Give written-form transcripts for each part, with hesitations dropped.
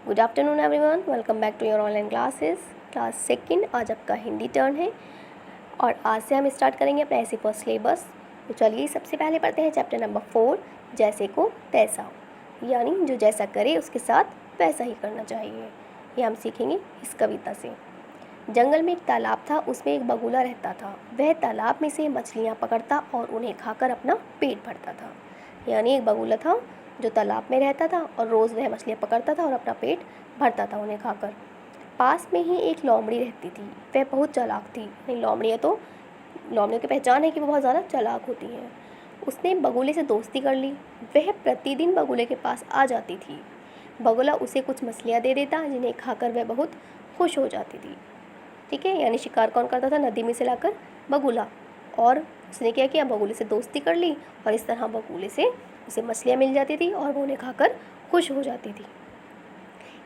Good afternoon everyone, welcome back to your online classes. Class second आज आपका Hindi turn है और आज से हम स्टार्ट करेंगे अपना ऐसे फर्स्ट सिलेबस। तो चलिए सबसे पहले पढ़ते हैं चैप्टर नंबर 4, जैसे को तैसा, यानी जो जैसा करे उसके साथ वैसा ही करना चाहिए। ये हम सीखेंगे इस कविता से। जंगल में एक तालाब था, उसमें एक बगुला रहता था। वह तालाब में से मछलियाँ पकड़ता और उन्हें खाकर अपना पेट भरता था। यानी एक बगुला था जो तालाब में रहता था और रोज़ वह मछलियाँ पकड़ता था और अपना पेट भरता था उन्हें खाकर। पास में ही एक लोमड़ी रहती थी। वह बहुत चालाक थी। लोमड़ियाँ तो लोमड़ियों की पहचान है कि वो बहुत ज़्यादा चालाक होती हैं। उसने बगुले से दोस्ती कर ली। वह प्रतिदिन बगुले के पास आ जाती थी। बगुला उसे कुछ मछलियाँ दे देता जिन्हें खाकर वह बहुत खुश हो जाती थी। ठीक है, यानी शिकार कौन करता था? नदी में से लाकर बगुला। और उसने क्या किया? बगुले से दोस्ती कर ली और इस तरह बगुले से उसे मछलियाँ मिल जाती थी और वो उन्हें खाकर खुश हो जाती थी।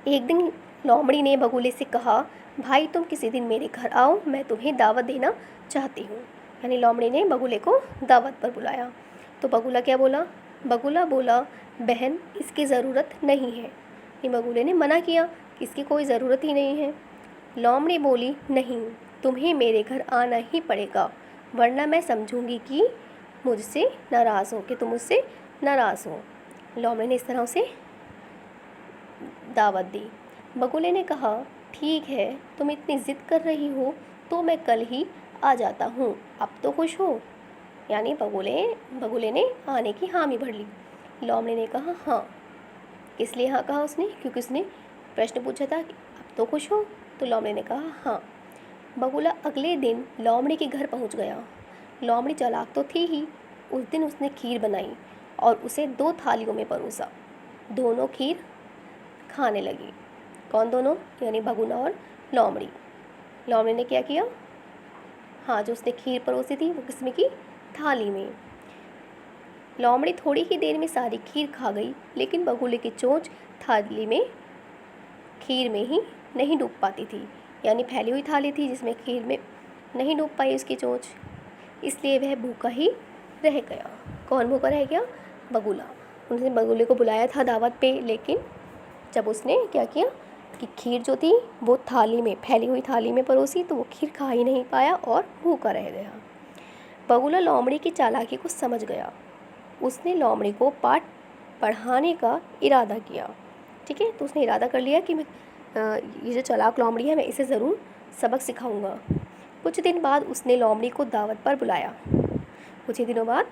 एक दिन लोमड़ी ने बगुले से कहा, भाई तुम किसी दिन मेरे घर आओ, मैं तुम्हें दावत देना चाहती हूँ। यानी लोमड़ी ने बगुले को दावत पर बुलाया। तो बगुला क्या बोला? बगुला बोला, बहन इसकी ज़रूरत नहीं है। ये बगुले ने मना किया कि इसकी कोई ज़रूरत ही नहीं है। लोमड़ी बोली, नहीं, तुम्हें मेरे घर आना ही पड़ेगा, वरना मैं समझूंगी कि मुझसे नाराज़ हो, कि तुम मुझसे नाराज़ हो। लोमड़ी ने इस तरह उसे दावत दी। बगुले ने कहा, ठीक है, तुम इतनी ज़िद कर रही हो तो मैं कल ही आ जाता हूँ, अब तो खुश हो। यानी बगुले ने आने की हामी भर ली। लोमड़ी ने कहा, हाँ। किस लिए हाँ कहा उसने? क्योंकि उसने प्रश्न पूछा था कि अब तो खुश हो, तो लोमड़ी ने कहा हाँ। बगुला अगले दिन लोमड़ी के घर पहुंच गया। लोमड़ी चालाक तो थी ही। उस दिन उसने खीर बनाई और उसे 2 थालियों में परोसा। दोनों खीर खाने लगी। कौन दोनों? यानी बगुला और लोमड़ी। लोमड़ी ने क्या किया? हाँ, जो उसने खीर परोसी थी वो किसमें की? थाली में। लोमड़ी थोड़ी ही देर में सारी खीर खा गई, लेकिन बगुले की चोंच थाली में खीर में ही नहीं डूब पाती थी। यानी फैली हुई थाली थी जिसमें खीर में नहीं डूब पाई उसकी चोंच, इसलिए वह भूखा ही रह गया। कौन भूखा रह गया? बगुला। उसने बगुले को बुलाया था दावत पे, लेकिन जब उसने क्या किया कि खीर जो थी वो थाली में, फैली हुई थाली में परोसी, तो वो खीर खा ही नहीं पाया और भूखा रह गया। बगुला लोमड़ी की चालाकी को समझ गया। उसने लोमड़ी को पाठ पढ़ाने का इरादा किया। ठीक है, तो उसने इरादा कर लिया कि मैं ये जो चालाक लोमड़ी है मैं इसे ज़रूर सबक सिखाऊंगा। कुछ दिन बाद उसने लोमड़ी को दावत पर बुलाया। कुछ ही दिनों बाद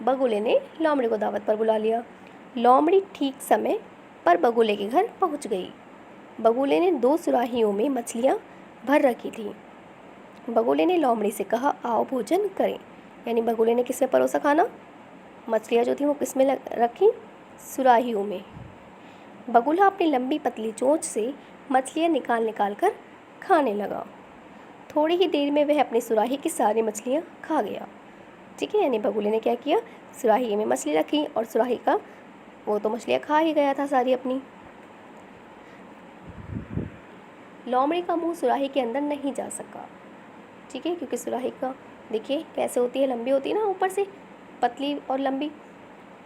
बगुले ने लोमड़ी को दावत पर बुला लिया। लोमड़ी ठीक समय पर बगुले के घर पहुंच गई। बगुले ने 2 सुराहियों में मछलियां भर रखी थी। बगुले ने लोमड़ी से कहा, आओ भोजन करें। यानी बगुले ने किस में परोसा खाना? मछलियाँ जो थी वो किस में रखी? सुराहियों में। बगुला अपनी लंबी पतली चोंच से मछलियाँ निकाल कर खाने लगा। थोड़ी ही देर में वह अपनी सुराही की सारी मछलियाँ खा गया। ठीक है, यानी बगुले ने क्या किया? सुराही में मछली रखी और सुराही का वो तो मछलियाँ खा ही गया था सारी अपनी। लोमड़ी का मुंह सुराही के अंदर नहीं जा सका। ठीक है, क्योंकि सुराही का देखिए कैसे होती है, लंबी होती है ना, ऊपर से पतली और लंबी,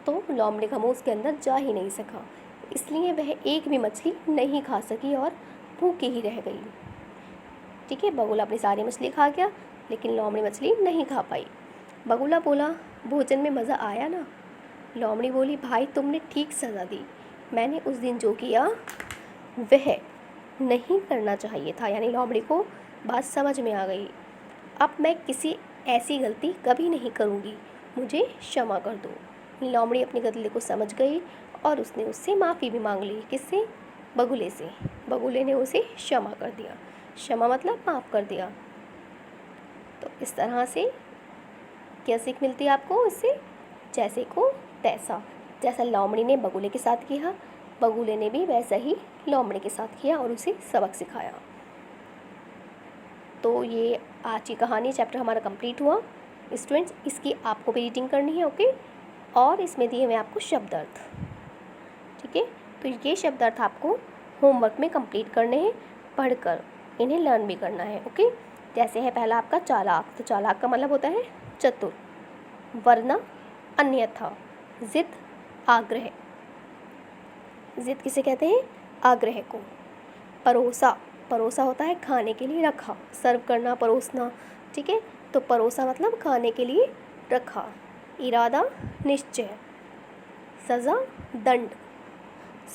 तो लोमड़ी का मुंह उसके अंदर जा ही नहीं सका। इसलिए वह एक भी मछली नहीं खा सकी और भूखी ही रह गई। ठीक है, बगुला अपनी सारी मछली खा गया, लेकिन लोमड़ी मछली नहीं खा पाई। बगुला बोला, भोजन में मज़ा आया ना? लोमड़ी बोली, भाई तुमने ठीक सज़ा दी। मैंने उस दिन जो किया वह नहीं करना चाहिए था। यानी लोमड़ी को बात समझ में आ गई। अब मैं किसी ऐसी गलती कभी नहीं करूँगी, मुझे क्षमा कर दो। लोमड़ी अपनी गलती को समझ गई और उसने उससे माफ़ी भी मांग ली। किससे? बगुले से। बगुले ने उसे क्षमा कर दिया। क्षमा मतलब माफ़ कर दिया। तो इस तरह से क्या सीख मिलती है आपको इससे? जैसे को तैसा। जैसा लोमड़ी ने बगुले के साथ किया, बगुले ने भी वैसा ही लोमड़ी के साथ किया और उसे सबक सिखाया। तो ये आज की कहानी चैप्टर हमारा कंप्लीट हुआ। स्टूडेंट्स, इसकी आपको भी रीडिंग करनी है, ओके? और इसमें दिए हुए आपको शब्द अर्थ। ठीक है, तो ये शब्द अर्थ आपको होमवर्क में कंप्लीट करने हैं, पढ़कर इन्हें लर्न भी करना है, ओके? जैसे है पहला आपका चालाक। तो चालाक का मतलब होता है चतुर, वरना अन्यथा, जिद, आग्रह। जिद किसे कहते हैं? आग्रह को। परोसा, परोसा होता है खाने के लिए रखा, सर्व करना, परोसना, ठीक है। तो परोसा मतलब खाने के लिए रखा। इरादा निश्चय। सज़ा दंड,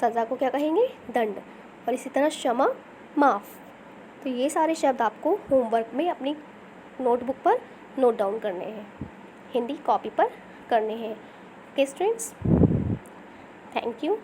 सज़ा को क्या कहेंगे? दंड। और इसी तरह क्षमा माफ़। तो ये सारे शब्द आपको होमवर्क में अपनी नोटबुक पर नोट डाउन करने हैं, हिंदी कॉपी पर करने हैं। Okay students, thank you.